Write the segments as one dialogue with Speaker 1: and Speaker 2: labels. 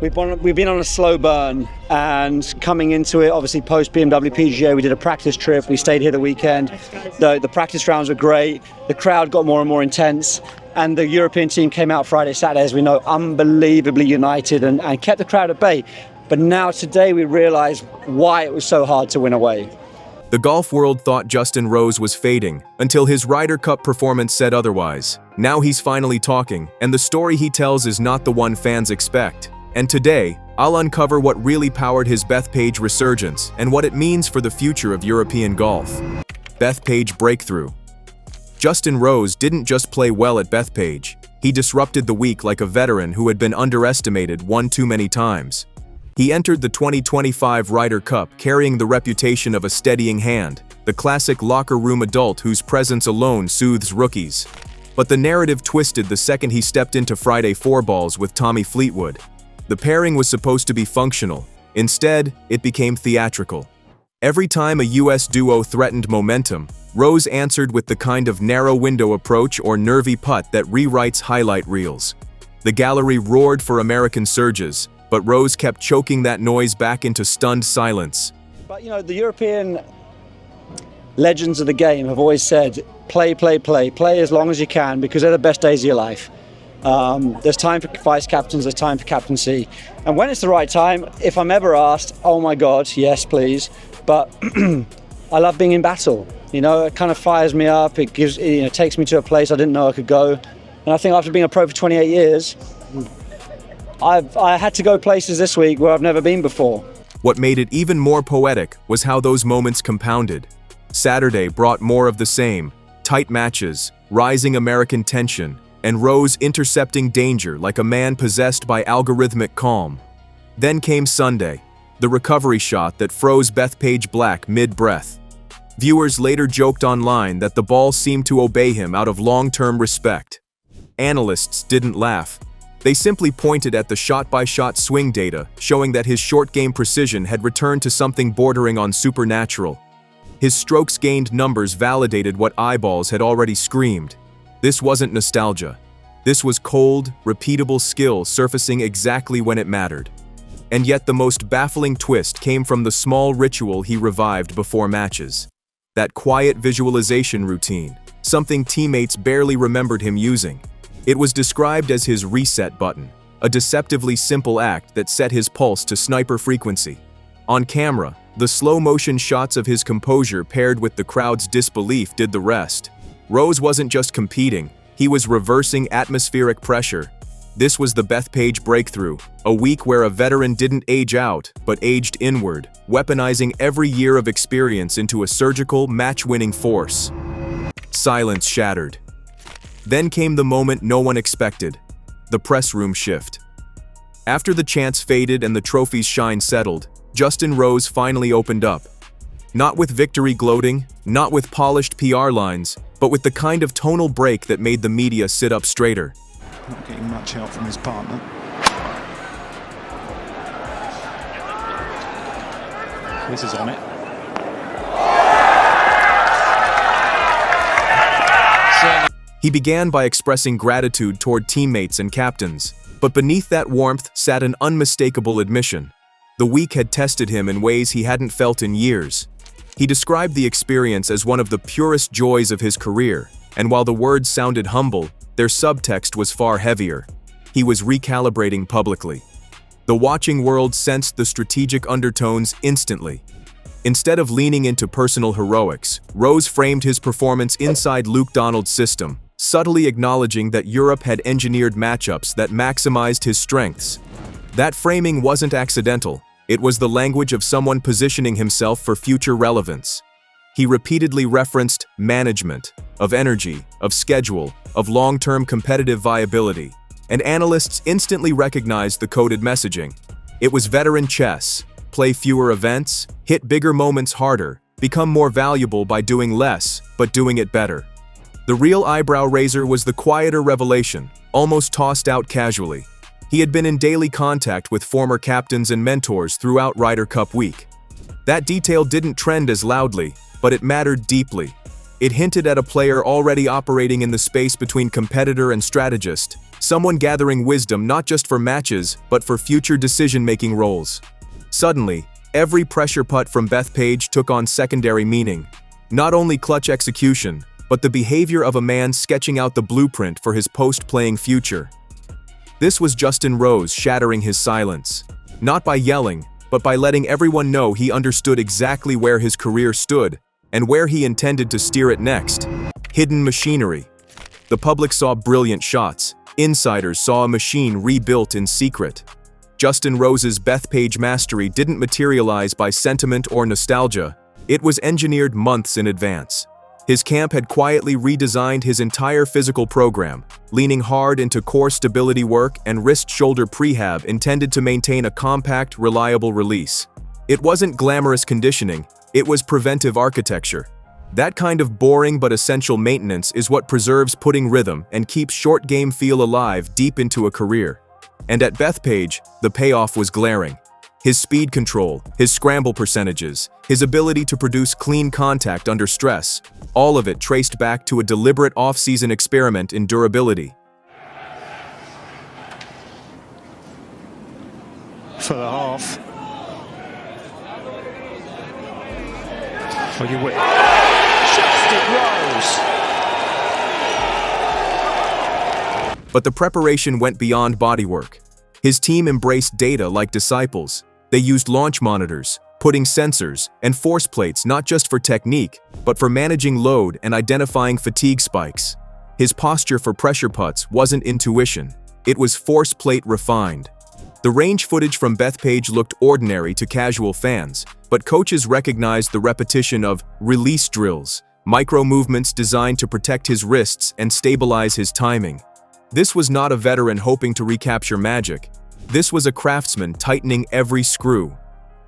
Speaker 1: We've been on a slow burn, and coming into it, obviously post BMW PGA, we did a practice trip. We stayed here the weekend. The practice rounds were great. The crowd got more and more intense, and the European team came out Friday, Saturday, as we know, unbelievably united and kept the crowd at bay. But now today we realize why it was so hard to win away.
Speaker 2: The golf world thought Justin Rose was fading until his Ryder Cup performance said otherwise. Now he's finally talking, and the story he tells is not the one fans expect. And today, I'll uncover what really powered his Bethpage resurgence and what it means for the future of European golf. Bethpage breakthrough. Justin Rose didn't just play well at Bethpage. He disrupted the week like a veteran who had been underestimated one too many times. He entered the 2025 Ryder Cup carrying the reputation of a steadying hand, the classic locker room adult whose presence alone soothes rookies. But the narrative twisted the second he stepped into Friday four balls with Tommy Fleetwood. The pairing was supposed to be functional. Instead, it became theatrical. Every time a US duo threatened momentum, Rose answered with the kind of narrow window approach or nervy putt that rewrites highlight reels. The gallery roared for American surges, but Rose kept choking that noise back into stunned silence.
Speaker 1: But the European legends of the game have always said, play as long as you can, because they're the best days of your life. There's time for vice captains, there's time for captaincy. And when it's the right time, if I'm ever asked, oh my God, yes, please. But I love being in battle. It kind of fires me up. It takes me to a place I didn't know I could go. And I think after being a pro for 28 years, I had to go places this week where I've never been before.
Speaker 2: What made it even more poetic was how those moments compounded. Saturday brought more of the same, tight matches, rising American tension, and Rose intercepting danger like a man possessed by algorithmic calm. Then came Sunday, the recovery shot that froze Bethpage black mid-breath. Viewers later joked online that the ball seemed to obey him out of long-term respect. Analysts didn't laugh. They simply pointed at the shot-by-shot swing data, showing that his short-game precision had returned to something bordering on supernatural. His strokes-gained numbers validated what eyeballs had already screamed. This wasn't nostalgia. This was cold, repeatable skill surfacing exactly when it mattered. And yet the most baffling twist came from the small ritual he revived before matches. That quiet visualization routine, something teammates barely remembered him using. It was described as his reset button, a deceptively simple act that set his pulse to sniper frequency. On camera, the slow-motion shots of his composure paired with the crowd's disbelief did the rest. Rose wasn't just competing, he was reversing atmospheric pressure. This was the Bethpage breakthrough, a week where a veteran didn't age out, but aged inward, weaponizing every year of experience into a surgical, match-winning force. Silence shattered. Then came the moment no one expected, the press room shift. After the chants faded and the trophy's shine settled, Justin Rose finally opened up. Not with victory gloating, not with polished PR lines, but with the kind of tonal break that made the media sit up straighter.
Speaker 3: Not getting much help from his partner. This is on it.
Speaker 2: He began by expressing gratitude toward teammates and captains, but beneath that warmth sat an unmistakable admission. The week had tested him in ways he hadn't felt in years. He described the experience as one of the purest joys of his career, and while the words sounded humble, their subtext was far heavier. He was recalibrating publicly. The watching world sensed the strategic undertones instantly. Instead of leaning into personal heroics, Rose framed his performance inside Luke Donald's system, subtly acknowledging that Europe had engineered matchups that maximized his strengths. That framing wasn't accidental. It was the language of someone positioning himself for future relevance. He repeatedly referenced management, of energy, of schedule, of long-term competitive viability, and analysts instantly recognized the coded messaging. It was veteran chess: play fewer events, hit bigger moments harder, become more valuable by doing less, but doing it better. The real eyebrow raiser was the quieter revelation, almost tossed out casually. He had been in daily contact with former captains and mentors throughout Ryder Cup week. That detail didn't trend as loudly, but it mattered deeply. It hinted at a player already operating in the space between competitor and strategist, someone gathering wisdom not just for matches, but for future decision-making roles. Suddenly, every pressure putt from Bethpage took on secondary meaning. Not only clutch execution, but the behavior of a man sketching out the blueprint for his post-playing future. This was Justin Rose shattering his silence. Not by yelling, but by letting everyone know he understood exactly where his career stood and where he intended to steer it next. Hidden machinery. The public saw brilliant shots. Insiders saw a machine rebuilt in secret. Justin Rose's Bethpage mastery didn't materialize by sentiment or nostalgia. It was engineered months in advance. His camp had quietly redesigned his entire physical program, leaning hard into core stability work and wrist-shoulder prehab intended to maintain a compact, reliable release. It wasn't glamorous conditioning, it was preventive architecture. That kind of boring but essential maintenance is what preserves putting rhythm and keeps short game feel alive deep into a career. And at Bethpage, the payoff was glaring. His speed control, his scramble percentages, his ability to produce clean contact under stress, all of it traced back to a deliberate off-season experiment in durability.
Speaker 3: For the half. Oh, you win.
Speaker 2: But the preparation went beyond bodywork. His team embraced data like disciples. They used launch monitors, putting sensors, and force plates not just for technique, but for managing load and identifying fatigue spikes. His posture for pressure putts wasn't intuition, it was force plate refined. The range footage from Bethpage looked ordinary to casual fans, but coaches recognized the repetition of release drills, micro movements designed to protect his wrists and stabilize his timing. This was not a veteran hoping to recapture magic. This was a craftsman tightening every screw.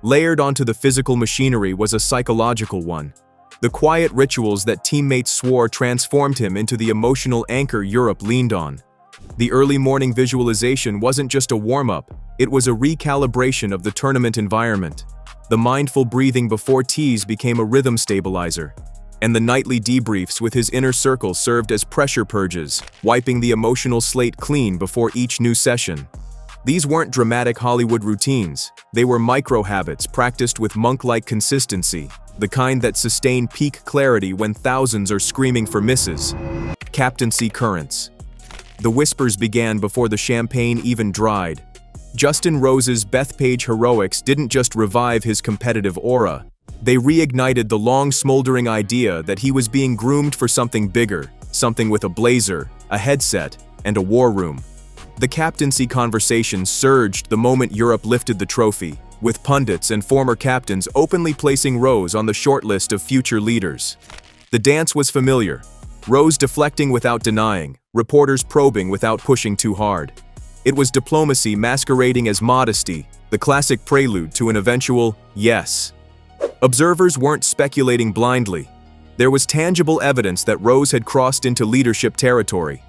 Speaker 2: Layered onto the physical machinery was a psychological one. The quiet rituals that teammates swore transformed him into the emotional anchor Europe leaned on. The early morning visualization wasn't just a warm-up, it was a recalibration of the tournament environment. The mindful breathing before tees became a rhythm stabilizer, and the nightly debriefs with his inner circle served as pressure purges, wiping the emotional slate clean before each new session. These weren't dramatic Hollywood routines, they were micro-habits practiced with monk-like consistency, the kind that sustain peak clarity when thousands are screaming for misses. Captaincy currents. The whispers began before the champagne even dried. Justin Rose's Bethpage heroics didn't just revive his competitive aura, they reignited the long smoldering idea that he was being groomed for something bigger, something with a blazer, a headset, and a war room. The captaincy conversation surged the moment Europe lifted the trophy, with pundits and former captains openly placing Rose on the shortlist of future leaders. The dance was familiar, Rose deflecting without denying, reporters probing without pushing too hard. It was diplomacy masquerading as modesty, the classic prelude to an eventual yes. Observers weren't speculating blindly. There was tangible evidence that Rose had crossed into leadership territory.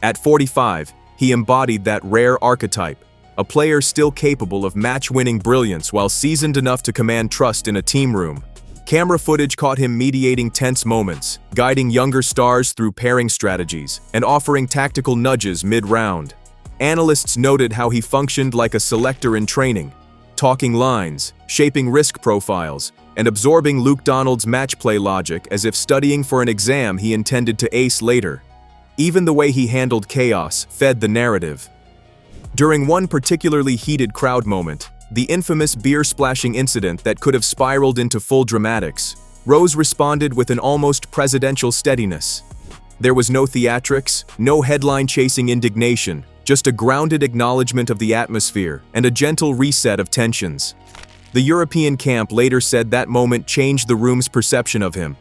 Speaker 2: At 45, he embodied that rare archetype, a player still capable of match-winning brilliance while seasoned enough to command trust in a team room. Camera footage caught him mediating tense moments, guiding younger stars through pairing strategies, and offering tactical nudges mid-round. Analysts noted how he functioned like a selector in training, talking lines, shaping risk profiles, and absorbing Luke Donald's match play logic as if studying for an exam he intended to ace later. Even the way he handled chaos fed the narrative. During one particularly heated crowd moment, the infamous beer-splashing incident that could have spiraled into full dramatics, Rose responded with an almost presidential steadiness. There was no theatrics, no headline-chasing indignation, just a grounded acknowledgement of the atmosphere and a gentle reset of tensions. The European camp later said that moment changed the room's perception of him.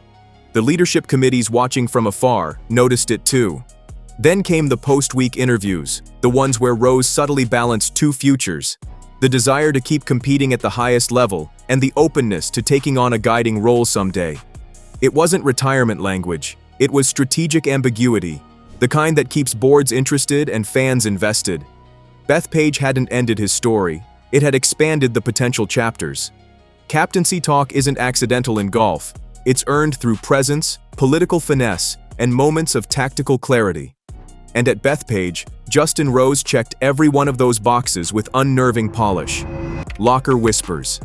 Speaker 2: The leadership committees watching from afar noticed it too. Then came the post-week interviews, the ones where Rose subtly balanced two futures, the desire to keep competing at the highest level and the openness to taking on a guiding role someday. It wasn't retirement language, it was strategic ambiguity, the kind that keeps boards interested and fans invested. Bethpage hadn't ended his story, it had expanded the potential chapters. Captaincy talk isn't accidental in golf, It's earned through presence, political finesse, and moments of tactical clarity. And at Bethpage, Justin Rose checked every one of those boxes with unnerving polish. Locker whispers.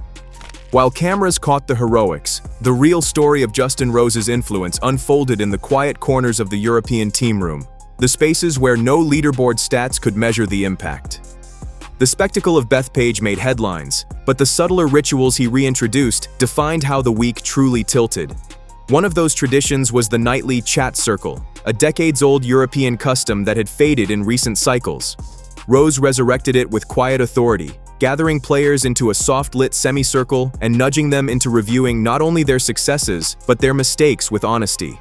Speaker 2: While cameras caught the heroics, the real story of Justin Rose's influence unfolded in the quiet corners of the European team room, the spaces where no leaderboard stats could measure the impact. The spectacle of Bethpage made headlines, but the subtler rituals he reintroduced defined how the week truly tilted. One of those traditions was the nightly chat circle, a decades-old European custom that had faded in recent cycles. Rose resurrected it with quiet authority, gathering players into a soft-lit semicircle and nudging them into reviewing not only their successes, but their mistakes with honesty.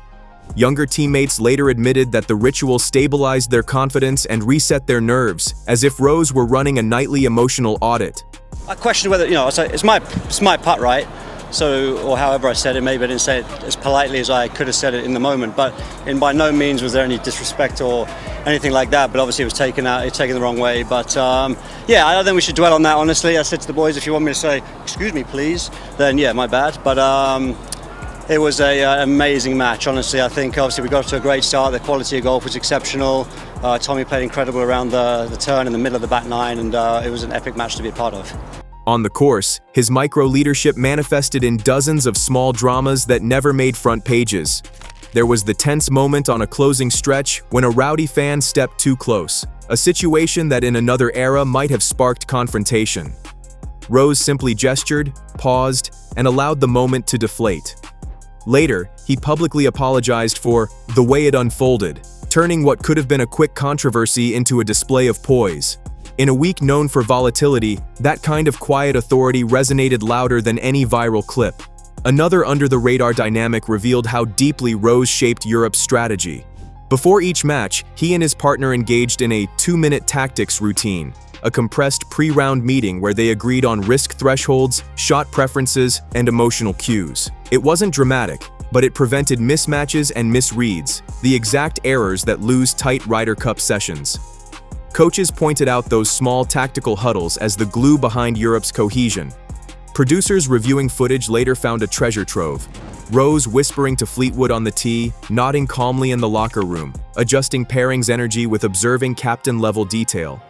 Speaker 2: Younger teammates later admitted that the ritual stabilized their confidence and reset their nerves, as if Rose were running a nightly emotional audit.
Speaker 1: I questioned whether, I say, it's my putt, right? So, or however I said it, maybe I didn't say it as politely as I could have said it in the moment, but by no means was there any disrespect or anything like that, but obviously it was taken the wrong way. But yeah, I don't think we should dwell on that, honestly. I said to the boys, if you want me to say, excuse me, please, then yeah, my bad. But it was an amazing match, honestly. I think obviously we got to a great start. The quality of golf was exceptional. Tommy played incredible around the turn in the middle of the back nine, and it was an epic match to be a part of.
Speaker 2: On the course, his micro-leadership manifested in dozens of small dramas that never made front pages. There was the tense moment on a closing stretch when a rowdy fan stepped too close, a situation that in another era might have sparked confrontation. Rose simply gestured, paused, and allowed the moment to deflate. Later, he publicly apologized for the way it unfolded, turning what could have been a quick controversy into a display of poise. In a week known for volatility, that kind of quiet authority resonated louder than any viral clip. Another under-the-radar dynamic revealed how deeply Rose shaped Europe's strategy. Before each match, he and his partner engaged in a 2-minute tactics routine, a compressed pre-round meeting where they agreed on risk thresholds, shot preferences, and emotional cues. It wasn't dramatic, but it prevented mismatches and misreads, the exact errors that lose tight Ryder Cup sessions. Coaches pointed out those small tactical huddles as the glue behind Europe's cohesion. Producers reviewing footage later found a treasure trove. Rose whispering to Fleetwood on the tee, nodding calmly in the locker room, adjusting pairings energy with observing captain-level detail.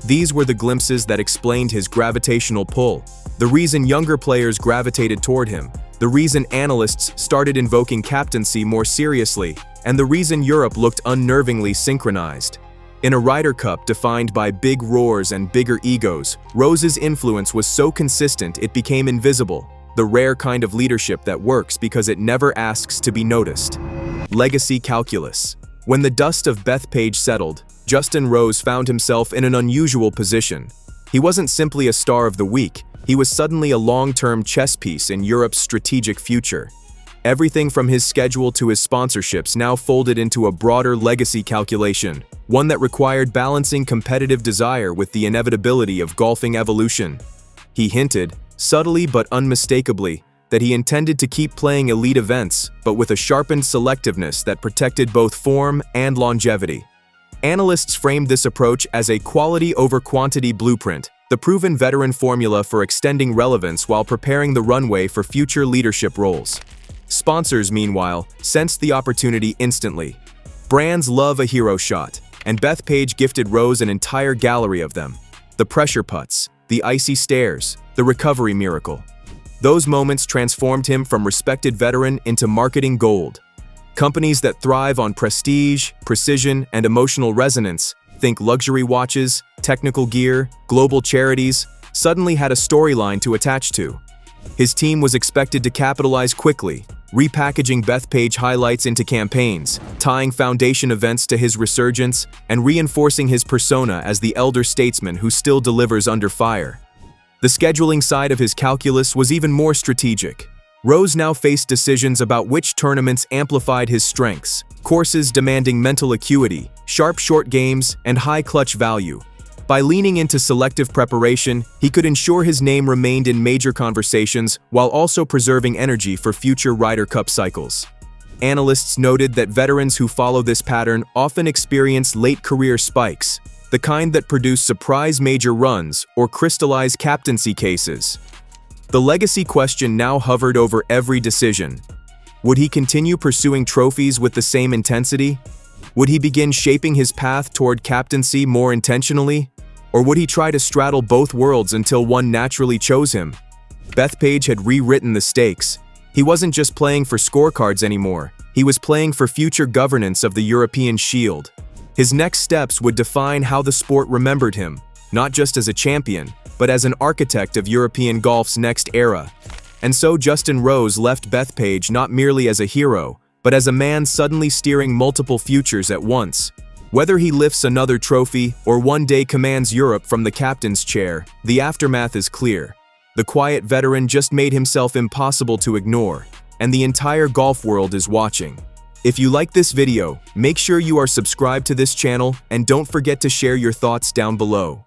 Speaker 2: These were the glimpses that explained his gravitational pull, the reason younger players gravitated toward him, the reason analysts started invoking captaincy more seriously, and the reason Europe looked unnervingly synchronized. In a Ryder Cup defined by big roars and bigger egos, Rose's influence was so consistent it became invisible, the rare kind of leadership that works because it never asks to be noticed. Legacy calculus. When the dust of Bethpage settled, Justin Rose found himself in an unusual position. He wasn't simply a star of the week, he was suddenly a long-term chess piece in Europe's strategic future. Everything from his schedule to his sponsorships now folded into a broader legacy calculation, one that required balancing competitive desire with the inevitability of golfing evolution. He hinted, subtly but unmistakably, that he intended to keep playing elite events, but with a sharpened selectiveness that protected both form and longevity. Analysts framed this approach as a quality over quantity blueprint, the proven veteran formula for extending relevance while preparing the runway for future leadership roles. Sponsors, meanwhile, sensed the opportunity instantly. Brands love a hero shot, and Bethpage gifted Rose an entire gallery of them. The pressure putts, the icy stares, the recovery miracle. Those moments transformed him from respected veteran into marketing gold. Companies that thrive on prestige, precision, and emotional resonance, think luxury watches, technical gear, global charities, suddenly had a storyline to attach to. His team was expected to capitalize quickly, repackaging Bethpage highlights into campaigns, tying foundation events to his resurgence, and reinforcing his persona as the elder statesman who still delivers under fire. The scheduling side of his calculus was even more strategic. Rose now faced decisions about which tournaments amplified his strengths, courses demanding mental acuity, sharp short games, and high clutch value. By leaning into selective preparation, he could ensure his name remained in major conversations while also preserving energy for future Ryder Cup cycles. Analysts noted that veterans who follow this pattern often experience late career spikes, the kind that produce surprise major runs or crystallize captaincy cases. The legacy question now hovered over every decision. Would he continue pursuing trophies with the same intensity? Would he begin shaping his path toward captaincy more intentionally? Or would he try to straddle both worlds until one naturally chose him? Bethpage had rewritten the stakes. He wasn't just playing for scorecards anymore, he was playing for future governance of the European Shield. His next steps would define how the sport remembered him, not just as a champion, but as an architect of European golf's next era. And so Justin Rose left Bethpage not merely as a hero, but as a man suddenly steering multiple futures at once. Whether he lifts another trophy or one day commands Europe from the captain's chair, the aftermath is clear. The quiet veteran just made himself impossible to ignore, and the entire golf world is watching. If you like this video, make sure you are subscribed to this channel and don't forget to share your thoughts down below.